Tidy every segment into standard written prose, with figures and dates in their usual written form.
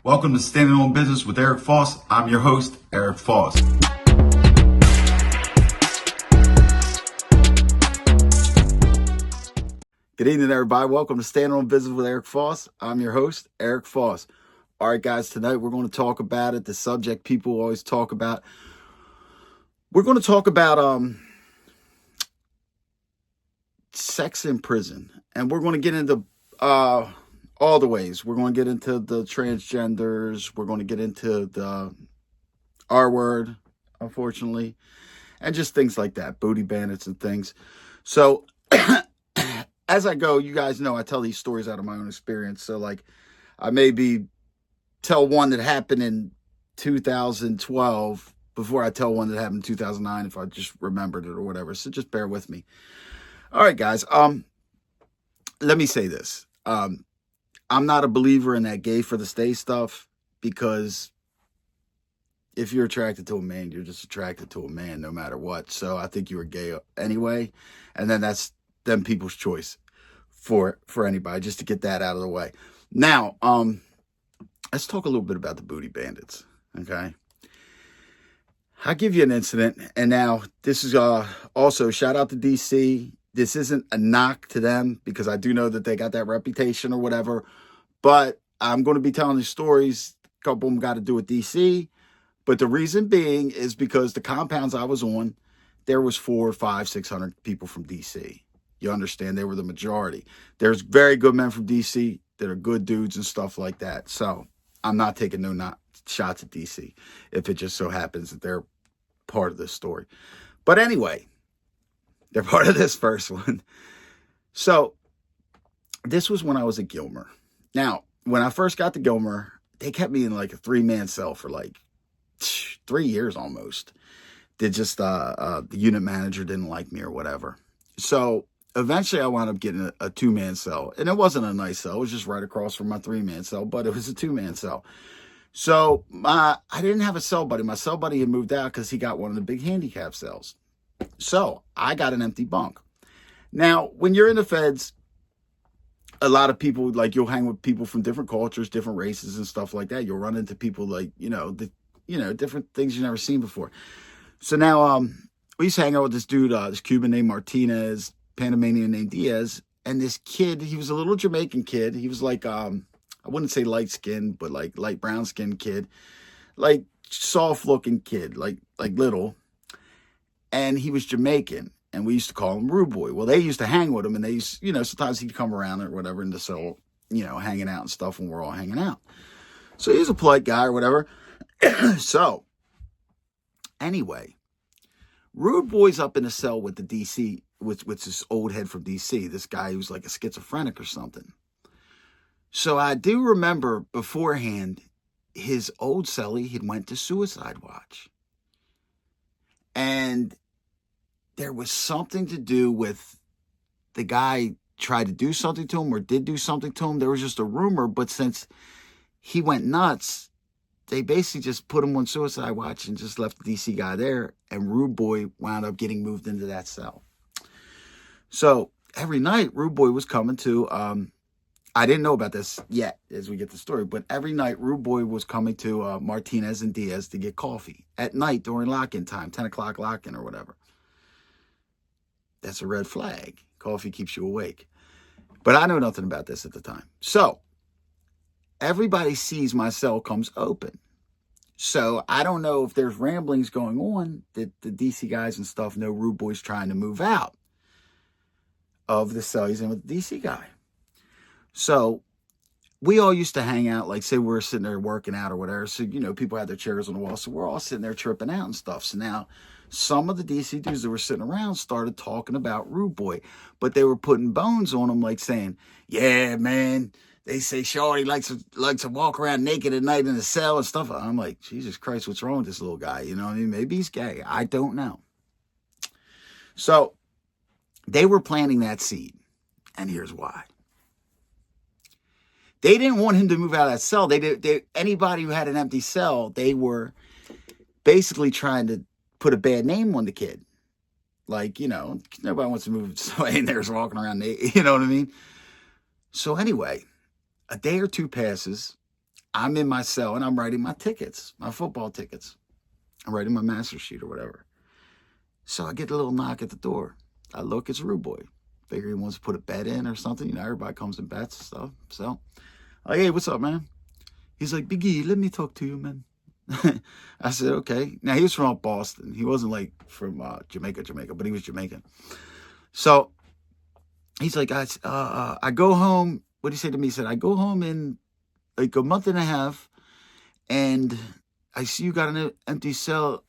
Welcome to Standing on Business with Eric Foss. I'm your host, Eric Foss. Good evening, everybody. Welcome to Standing on Business with Eric Foss. I'm your host, Eric Foss. All right, guys, tonight we're going to talk about it, the subject people always talk about. We're going to talk about sex in prison, and we're going to get into all the ways. We're going to get into the transgenders. We're going to get into the R word, unfortunately, and just things like that, booty bandits and things. So as I go, you guys know I tell these stories out of my own experience. So like I maybe tell one that happened in 2012 before I tell one that happened in 2009 if I just remembered it or whatever. So just bear with me. All right, guys. Let me say this. I'm not a believer in that gay for the stay stuff, because if you're attracted to a man, you're just attracted to a man no matter what. So I think you were gay anyway. And then that's them people's choice for anybody, just to get that out of the way. Now, let's talk a little bit about the booty bandits. Okay. I'll give you an incident. And now this is also shout out to DC. This isn't a knock to them, because I do know that they got that reputation or whatever, but I'm going to be telling these stories. A couple of them got to do with DC, but the reason being is because the compounds I was on, there was 400, 500, 600 people from DC. You understand? They were the majority. There's very good men from DC that are good dudes and stuff like that. So I'm not taking no shots at DC if it just so happens that they're part of this story. But anyway, they're part of this first one. So this was when I was at Gilmer. Now, when I first got to Gilmer, they kept me in like a 3-man cell for like 3 years almost. They just, the unit manager didn't like me or whatever. So eventually I wound up getting a 2-man cell. And it wasn't a nice cell. It was just right across from my 3-man cell, but it was a 2-man cell. So I didn't have a cell buddy. My cell buddy had moved out because he got one of the big handicap cells. So I got an empty bunk. Now, when you're in the feds, a lot of people, like, you'll hang with people from different cultures, different races and stuff like that. You'll run into people like, different things you've never seen before. So now we used to hang out with this dude, this Cuban named Martinez, Panamanian named Diaz, and this kid, he was a little Jamaican kid. He was like, I wouldn't say light skinned, but like light brown skinned kid, like soft looking kid, like little. And he was Jamaican, and we used to call him Rude Boy. Well, they used to hang with him, and they used, sometimes he'd come around or whatever in the cell, hanging out and stuff when we're all hanging out. So he was a polite guy or whatever. So, anyway, Rude Boy's up in the cell with the DC, with this old head from DC, this guy who's like a schizophrenic or something. So I do remember beforehand, his old cellie had went to suicide watch. And there was something to do with the guy tried to do something to him or did do something to him. There was just a rumor, but since he went nuts, they basically just put him on suicide watch and just left the DC guy there. And Rude Boy wound up getting moved into that cell. So every night, Rude Boy was coming to, I didn't know about this yet as we get the story, but every night Rude Boy was coming to Martinez and Diaz to get coffee at night during lock-in time, 10 o'clock lock-in or whatever. That's a red flag. Coffee keeps you awake. But I know nothing about this at the time. So everybody sees my cell comes open. So I don't know if there's ramblings going on that the DC guys and stuff know Rude Boy's trying to move out of the cell he's in with the DC guy. So we all used to hang out, like say we were sitting there working out or whatever. So, people had their chairs on the wall. So we're all sitting there tripping out and stuff. So now some of the DC dudes that were sitting around started talking about Rude Boy, but they were putting bones on him, like saying, yeah, man, they say Shorty likes to walk around naked at night in the cell and stuff. I'm like, Jesus Christ, what's wrong with this little guy? You know what I mean? Maybe he's gay. I don't know. So they were planting that seed. And here's why. They didn't want him to move out of that cell. Anybody who had an empty cell, they were basically trying to put a bad name on the kid. Like, nobody wants to move somebody in there walking around naked, you know what I mean? So anyway, a day or two passes, I'm in my cell and I'm writing my tickets, my football tickets. I'm writing my master sheet or whatever. So I get a little knock at the door. I look, it's Rude Boy. Figure he wants to put a bet in or something. You know, everybody comes and bets and stuff. So, like, hey, what's up, man? He's like, Biggie, let me talk to you, man. I said, okay. Now, he was from Boston. He wasn't like from Jamaica, but he was Jamaican. So he's like, I go home. What did he say to me? He said, I go home in like a month and a half, and I see you got an empty cell.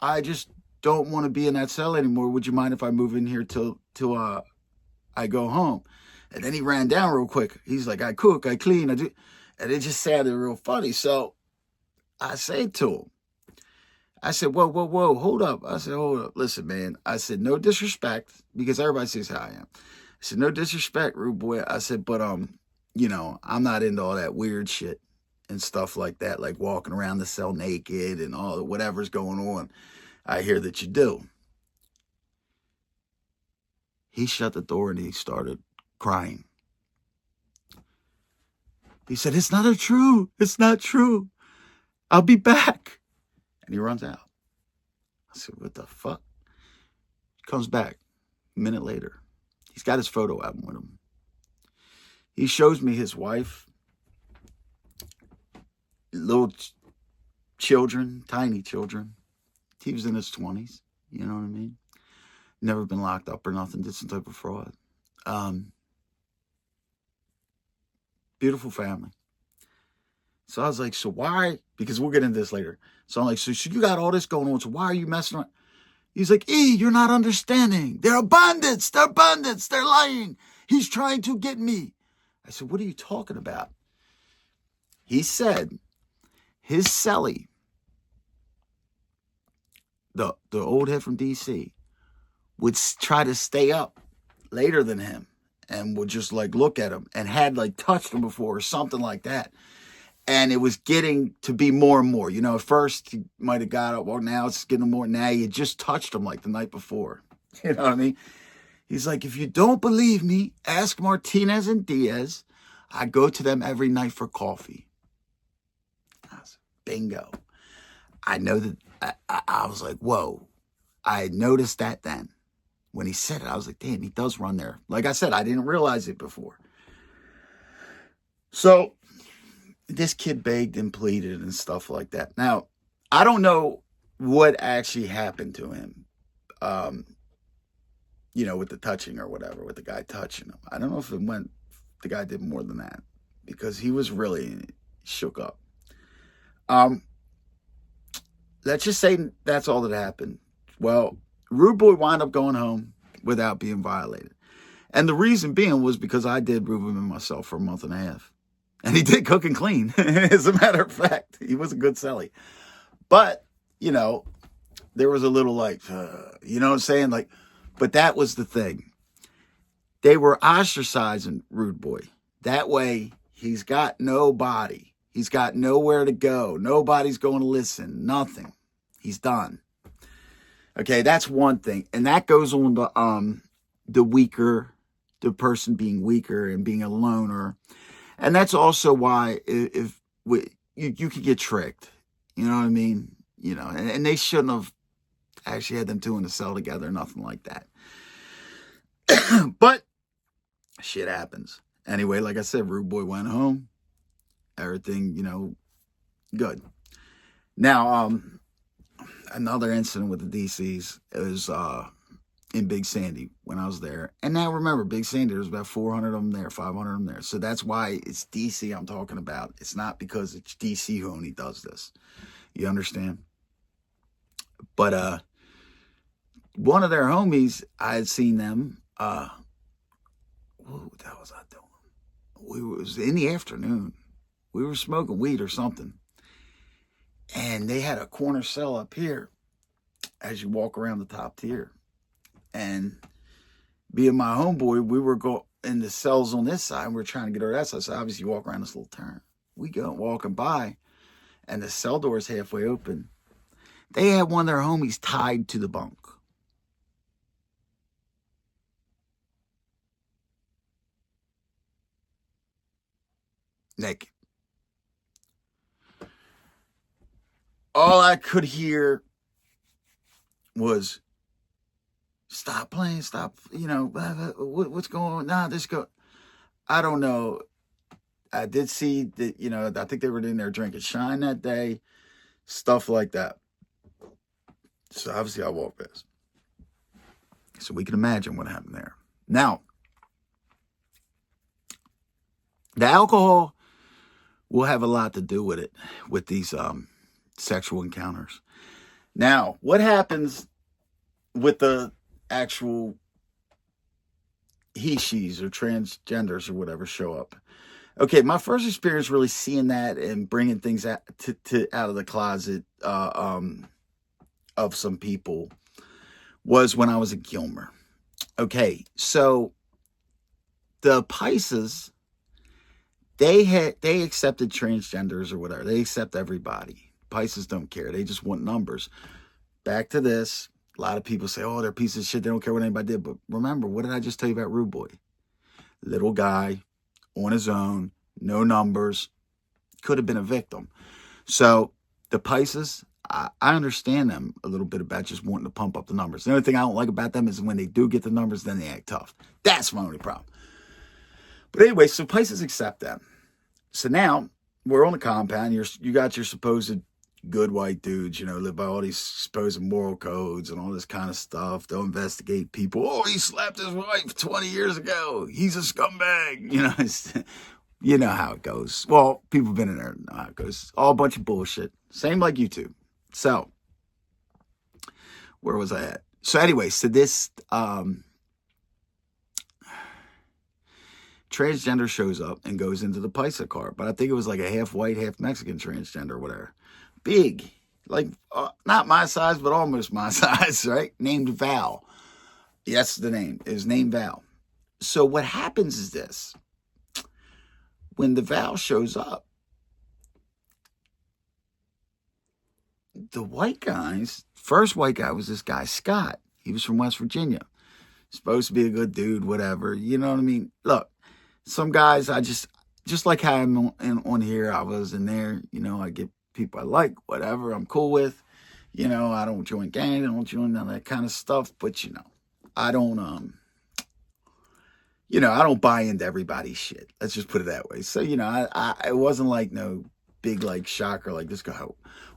I just don't want to be in that cell anymore. Would you mind if I move in here till I go home? And then he ran down real quick. He's like, I cook, I clean, I do. And it just sounded real funny. So I say to him, I said, whoa, hold up. I said, hold up. Listen, man. I said, no disrespect, because everybody says how I am. I said, no disrespect, Rude Boy. I said, but, you know, I'm not into all that weird shit and stuff like that, like walking around the cell naked and all whatever's going on. I hear that you do. He shut the door and he started crying. He said, it's not true. It's not true. I'll be back. And he runs out. I said, what the fuck? Comes back a minute later. He's got his photo album with him. He shows me his wife, little children, tiny children. He was in his 20s. You know what I mean? Never been locked up or nothing. Did some type of fraud. Beautiful family. So I was like, so why? Because we'll get into this later. So I'm like, so you got all this going on. So why are you messing around? He's like, you're not understanding. They're bandits. They're bandits. They're lying. He's trying to get me. I said, what are you talking about? He said his cellie, the old head from D.C., would try to stay up later than him and would just like look at him and had like touched him before or something like that. And it was getting to be more and more. You know, at first he might have got up. Well, now it's getting more. Now you just touched him like the night before. You know what I mean? He's like, if you don't believe me, ask Martinez and Diaz. I go to them every night for coffee. I was, bingo. I know that. I was like, whoa. I had noticed that then. When he said it, I was like, damn, he does run there. Like I said, I didn't realize it before. So this kid begged and pleaded and stuff like that. Now, I don't know what actually happened to him, you know, with the touching or whatever, with the guy touching him. I don't know if the guy did more than that, because he was really shook up. Let's just say that's all that happened. Well, Rude Boy wound up going home without being violated. And the reason being was because I did room him myself for a month and a half. And he did cook and clean. As a matter of fact, he was a good cellie. But, you know, there was a little like, you know what I'm saying? Like, but that was the thing. They were ostracizing Rude Boy. That way, he's got nobody. He's got nowhere to go. Nobody's going to listen. Nothing. He's done. Okay, that's one thing. And that goes on the weaker, the person being weaker and being a loner. And that's also why you could get tricked. You know what I mean? You know, and they shouldn't have actually had them two in a cell together, nothing like that. But shit happens. Anyway, like I said, Rude Boy went home. Everything, you know, good. Now, another incident with the DCs is in Big Sandy when I was there. And now remember, Big Sandy, there's about 400 of them there, 500 of them there. So that's why it's DC I'm talking about. It's not because it's DC who only does this. You understand? But one of their homies, I had seen them. What the hell was I doing? It was in the afternoon. We were smoking weed or something. And they had a corner cell up here as you walk around the top tier. And being my homeboy, we were in the cells on this side, and we were trying to get over that side. So obviously you walk around this little turn. We go walking by, and the cell door is halfway open. They had one of their homies tied to the bunk. Naked. all I could hear was, stop playing, stop, what's going on? Nah, this go. I don't know. I did see that, I think they were in there drinking Shine that day, stuff like that. So obviously I walked past. So we can imagine what happened there. Now, the alcohol will have a lot to do with it, with these sexual encounters. Now, what happens with the actual he, she's, or transgenders or whatever show up? Okay, my first experience really seeing that and bringing things out of the closet of some people was when I was a Gilmer. Okay, so the Pisces, they accepted transgenders or whatever. They accept everybody. Pisces don't care. They just want numbers. Back to this. A lot of people say, oh, they're pieces of shit. They don't care what anybody did. But remember, what did I just tell you about Rude Boy? Little guy, on his own, no numbers, could have been a victim. So the Pisces, I understand them a little bit about just wanting to pump up the numbers. The only thing I don't like about them is when they do get the numbers, then they act tough. That's my only problem. But anyway, so Pisces accept them. So now we're on the compound. You got your supposed good white dudes, live by all these supposed moral codes and all this kind of stuff. They'll investigate people. Oh, he slapped his wife 20 years ago. He's a scumbag. You know how it goes. Well, people have been in there, know how it goes. All a bunch of bullshit. Same like YouTube. So, where was I at? So anyway, so this transgender shows up and goes into the Pisces car. But I think it was like a half white, half Mexican transgender or whatever. Big. Like, not my size, but almost my size, right? Named Val. That's the name. It was named Val. So what happens is this. When the Val shows up, the white guys, first white guy was this guy, Scott. He was from West Virginia. Supposed to be a good dude, whatever. You know what I mean? Look, some guys, I just like how I'm on here, I was in there, I get people I like, whatever, I'm cool with. I don't join gangs, I don't join none of that kind of stuff, but I don't I don't buy into everybody's shit. Let's just put it that way. So, it wasn't like no big like shocker like this guy.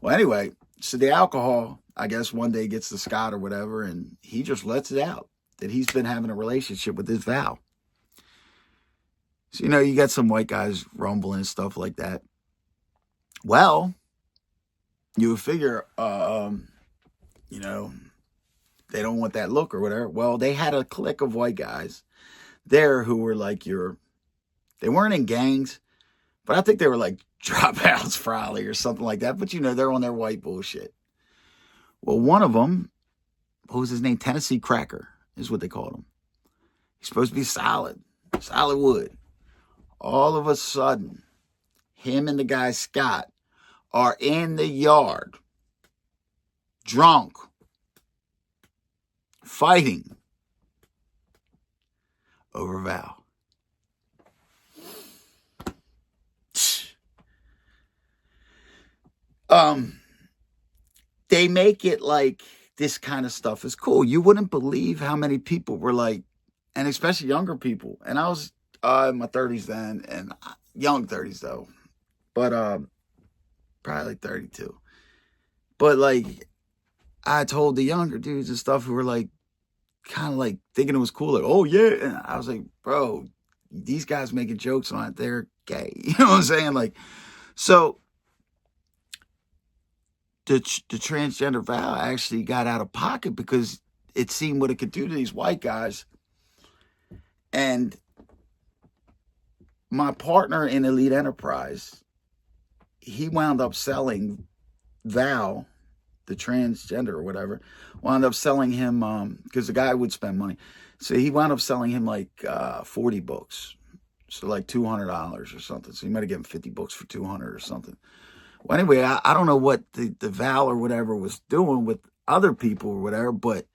Well, anyway, so the alcohol, I guess one day gets to Scott or whatever, and he just lets it out that he's been having a relationship with this Val. So, you got some white guys rumbling and stuff like that. Well, you would figure, they don't want that look or whatever. Well, they had a clique of white guys there who were like they weren't in gangs, but I think they were like dropouts probably or something like that. But they're on their white bullshit. Well, one of them, what was his name? Tennessee Cracker is what they called him. He's supposed to be solid wood. All of a sudden, him and the guy Scott are in the yard, drunk, fighting over Val. They make it like this kind of stuff is cool. You wouldn't believe how many people were like, and especially younger people. And I was in my 30s then, and young 30s though, but probably like 32. But like, I told the younger dudes and stuff who were like, kind of like thinking it was cool, like, oh yeah, and I was like, bro, these guys making jokes on it, they're gay. You know what I'm saying? Like, so the transgender Val actually got out of pocket because it seemed what it could do to these white guys. And my partner in Elite Enterprise, he wound up selling Val, the transgender or whatever, wound up selling him, because the guy would spend money. So he wound up selling him like 40 books. So like $200 or something. So he might have given 50 books for 200 or something. Well, anyway, I don't know what the Val or whatever was doing with other people or whatever, but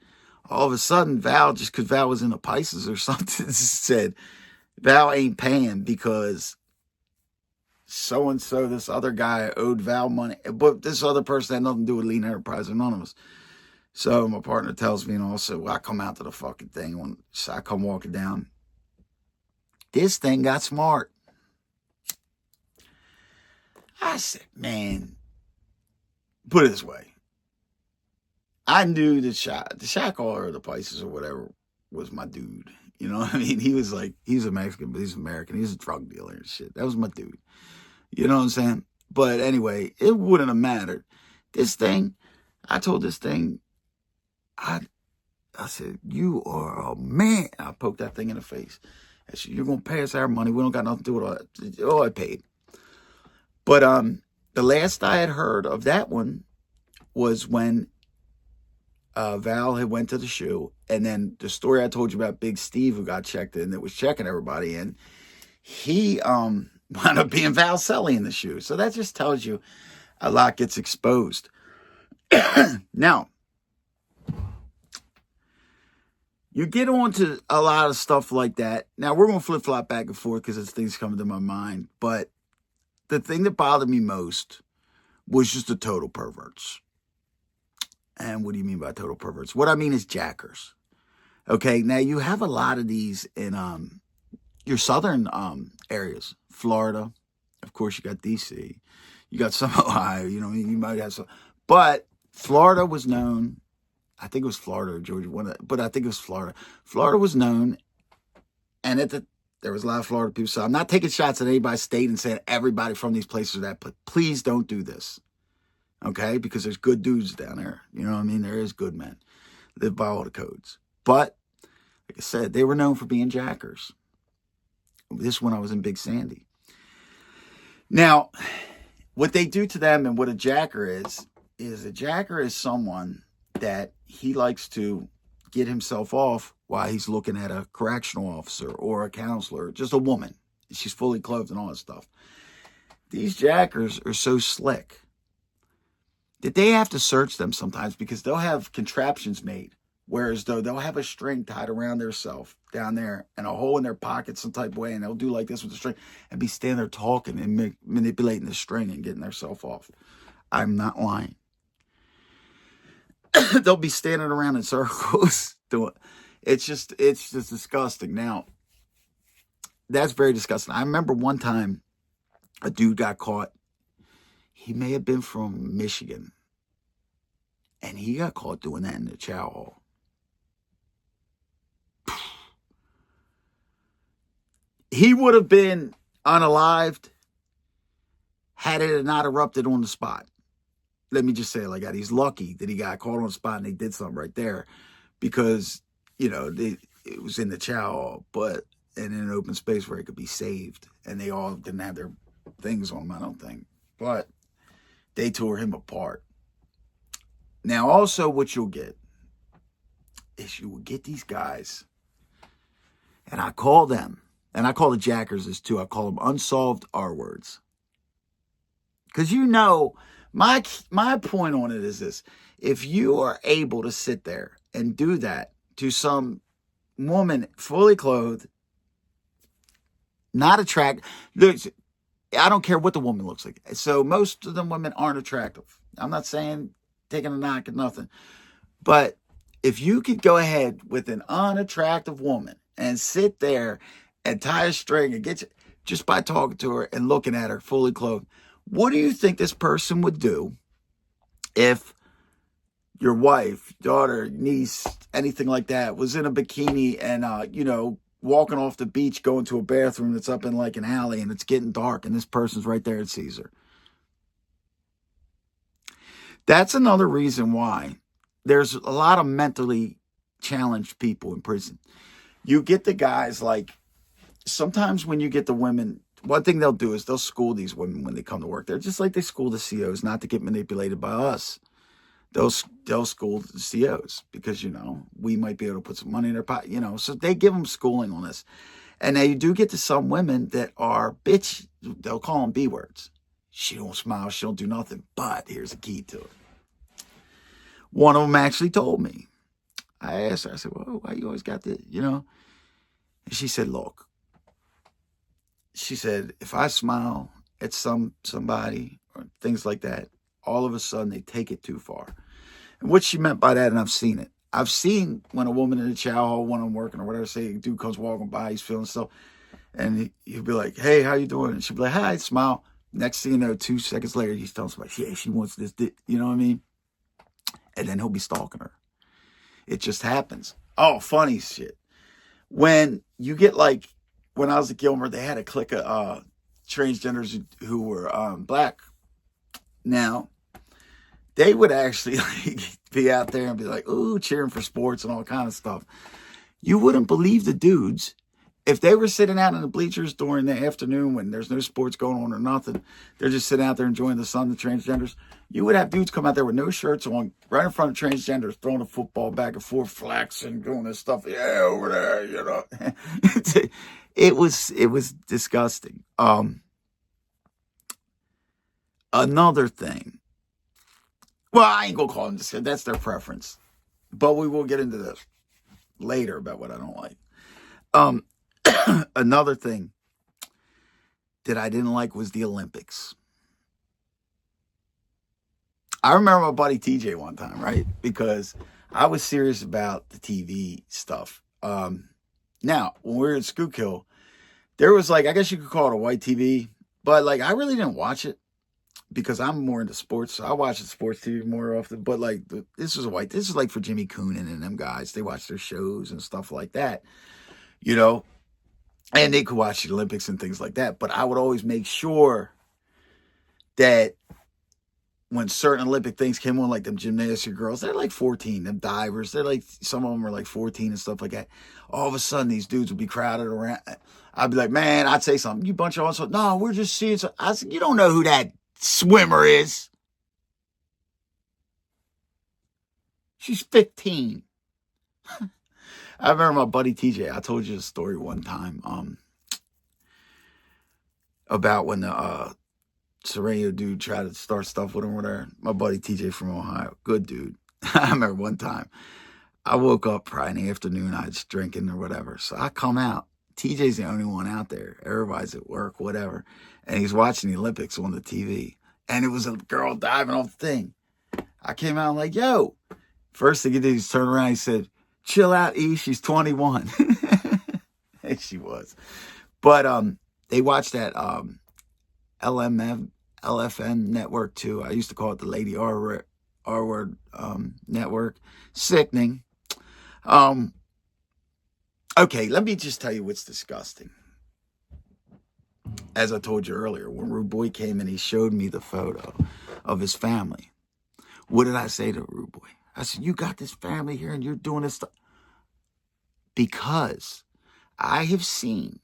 all of a sudden Val, just because Val was in the Pisces or something, said Val ain't paying because so-and-so, this other guy owed Val money. But this other person had nothing to do with Lean Enterprise or none of us. So my partner tells me, and also, well, I come out to the fucking thing. So I come walking down. This thing got smart. I said, man, put it this way. I knew the shack all over the places or whatever was my dude. You know what I mean? He was like, he's a Mexican, but he's American. He's a drug dealer and shit. That was my dude. You know what I'm saying? But anyway, it wouldn't have mattered. This thing, I told this thing, I said, you are a man. I poked that thing in the face. I said, you're going to pay us our money. We don't got nothing to do with all that. Oh, I paid. But the last I had heard of that one was when Val had went to the shoe, and then the story I told you about Big Steve who got checked in, that was checking everybody in, he wound up being Val Selly in the shoe. So that just tells you a lot gets exposed. Now, you get on to a lot of stuff like that. Now, we're going to flip-flop back and forth because it's things coming to my mind. But the thing that bothered me most was just the total perverts. And what do you mean by total perverts? What I mean is jackers. Okay, now you have a lot of these in your southern areas. Florida, of course, you got D.C. You got some Ohio, you know, you might have some. But Florida was known, I think it was Florida or Georgia, but I think it was Florida. Florida was known, and there was a lot of Florida people. So I'm not taking shots at anybody's state and saying everybody from these places are that, but please don't do this. Okay? Because there's good dudes down there. You know what I mean? There is good men. Live by all the codes. But, like I said, they were known for being jackers. This one I was in Big Sandy. Now, what they do to them and what a jacker is a jacker is someone that he likes to get himself off while he's looking at a correctional officer or a counselor, just a woman. She's fully clothed and all that stuff. These jackers are so slick that they have to search them sometimes because they'll have contraptions made, whereas though they'll have a string tied around their self down there and a hole in their pocket some type of way, and they'll do like this with the string and be standing there talking and manipulating the string and getting themselves off. I'm not lying. They'll be standing around in circles doing it's just disgusting. Now, that's very disgusting. I remember one time a dude got caught. He may have been from Michigan. And he got caught doing that in the chow hall. He would have been unalived had it not erupted on the spot. Let me just say it like that. He's lucky that he got caught on the spot and they did something right there because, you know, it was in the chow hall, but in an open space where it could be saved. And they all didn't have their things on them, I don't think. But they tore him apart. Now, also what you'll get is you will get these guys, and I call them, and I call the jackers this too, I call them unsolved R words. Because you know, my point on it is this. If you are able to sit there and do that to some woman fully clothed, not attractive, I don't care what the woman looks like. So most of the women aren't attractive. I'm not saying taking a knock at nothing. But if you could go ahead with an unattractive woman and sit there and tie a string and get you, just by talking to her and looking at her fully clothed, what do you think this person would do if your wife, daughter, niece, anything like that was in a bikini and, you know, walking off the beach, going to a bathroom that's up in like an alley and it's getting dark and this person's right there and sees her? That's another reason why there's a lot of mentally challenged people in prison. You get the guys like, sometimes when you get the women, one thing they'll do is they'll school these women when they come to work. They're just like they school the COs not to get manipulated by us. They'll school the COs because, you know, we might be able to put some money in their pocket, you know. So they give them schooling on this. And now you do get to some women that are bitch, they'll call them B words. She don't smile, she don't do nothing. But here's a key to it. One of them actually told me. I asked her, I said, well, why you always got this, you know? And she said, look. She said, if I smile at somebody or things like that, all of a sudden they take it too far. And what she meant by that, and I've seen it. I've seen when a woman in a chow hall, when I'm working or whatever, say a dude comes walking by, he's feeling stuff, and he'll be like, "Hey, how you doing?" And she'll be like, "Hi," smile. Next thing you know, 2 seconds later, he's telling somebody, "Yeah, she wants this," you know what I mean? And then he'll be stalking her. It just happens. Oh, funny shit. When you get like, when I was at Gilmer, they had a clique of transgenders who were black. Now, they would actually like, be out there and be like, ooh, cheering for sports and all kind of stuff. You wouldn't believe the dudes. If they were sitting out in the bleachers during the afternoon when there's no sports going on or nothing, they're just sitting out there enjoying the sun, the transgenders, you would have dudes come out there with no shirts on, right in front of transgenders, throwing a football back and forth, flexing, doing this stuff. Yeah, over there, you know. It was disgusting. Another thing. Well, I ain't gonna call them disgusting. That's their preference. But we will get into this later about what I don't like. Another thing that I didn't like was the Olympics. I remember my buddy TJ one time, right? Because I was serious about the TV stuff. Now, when we were at Schuylkill, there was like, I guess you could call it a white TV, but like I really didn't watch it because I'm more into sports. So I watch the sports TV more often. But like this is like for Jimmy Coonan and them guys. They watch their shows and stuff like that, you know. And they could watch the Olympics and things like that. But I would always make sure that when certain Olympic things came on, like them gymnastic girls, they're like 14, them divers, they're like, some of them are like 14 and stuff like that. All of a sudden, these dudes would be crowded around. I'd be like, man, I'd say something. You bunch of us, no, we're just seeing. I said, you don't know who that swimmer is. She's 15. I remember my buddy TJ. I told you a story one time about when the Sereno dude tried to start stuff with him or whatever. My buddy TJ from Ohio, good dude. I remember one time I woke up probably in the afternoon. I was drinking or whatever. So I come out. TJ's the only one out there. Everybody's at work, whatever. And he's watching the Olympics on the TV. And it was a girl diving off the thing. I came out like, yo. First thing he did, he turned around. He said, chill out, E. She's 21. And she was. But they watched that LFN network too. I used to call it the Lady R Word network. Sickening. Okay, let me just tell you what's disgusting. As I told you earlier, when Rude Boy came and he showed me the photo of his family, what did I say to Rude Boy? I said, you got this family here and you're doing this stuff. Because I have seen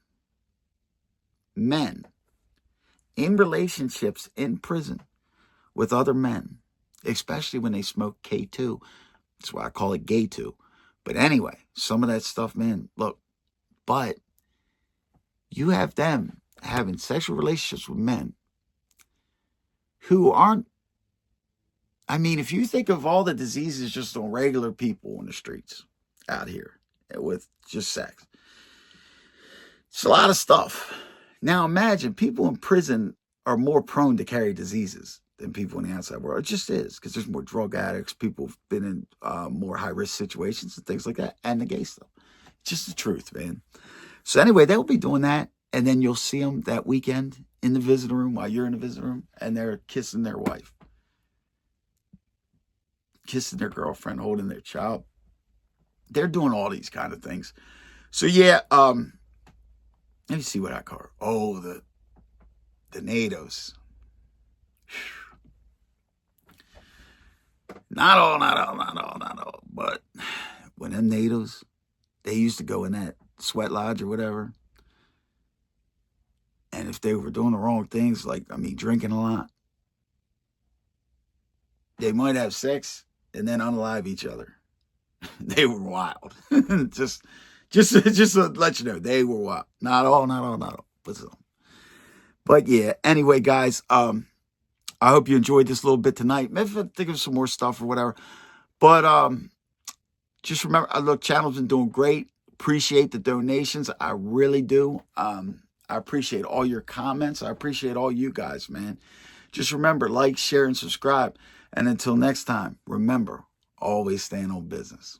men in relationships in prison with other men, especially when they smoke K2. That's why I call it gay 2. But anyway, some of that stuff, man, look, but you have them having sexual relationships with men who aren't, I mean, if you think of all the diseases just on regular people on the streets out here with just sex, it's a lot of stuff. Now imagine people in prison are more prone to carry diseases than people in the outside world. It just is, because there's more drug addicts, people have been in more high-risk situations and things like that, and the gay stuff. It's just the truth, man. So anyway, they'll be doing that, and then you'll see them that weekend in the visiting room while you're in the visiting room, and they're kissing their wife, kissing their girlfriend, holding their child. They're doing all these kind of things. So yeah, let me see what I call her. Oh, the NATOs. Not all. But when them NATOs, they used to go in that sweat lodge or whatever. And if they were doing the wrong things, like, I mean, drinking a lot, they might have sex and then unalive each other. They were wild. just to let you know, they were wild. Not all. But some. But yeah, anyway, guys, I hope you enjoyed this little bit tonight. Maybe I think of some more stuff or whatever. But just remember, look, channel's been doing great. Appreciate the donations. I really do. I appreciate all your comments. I appreciate all you guys, man. Just remember, like, share, and subscribe. And until next time, remember, always stand on business.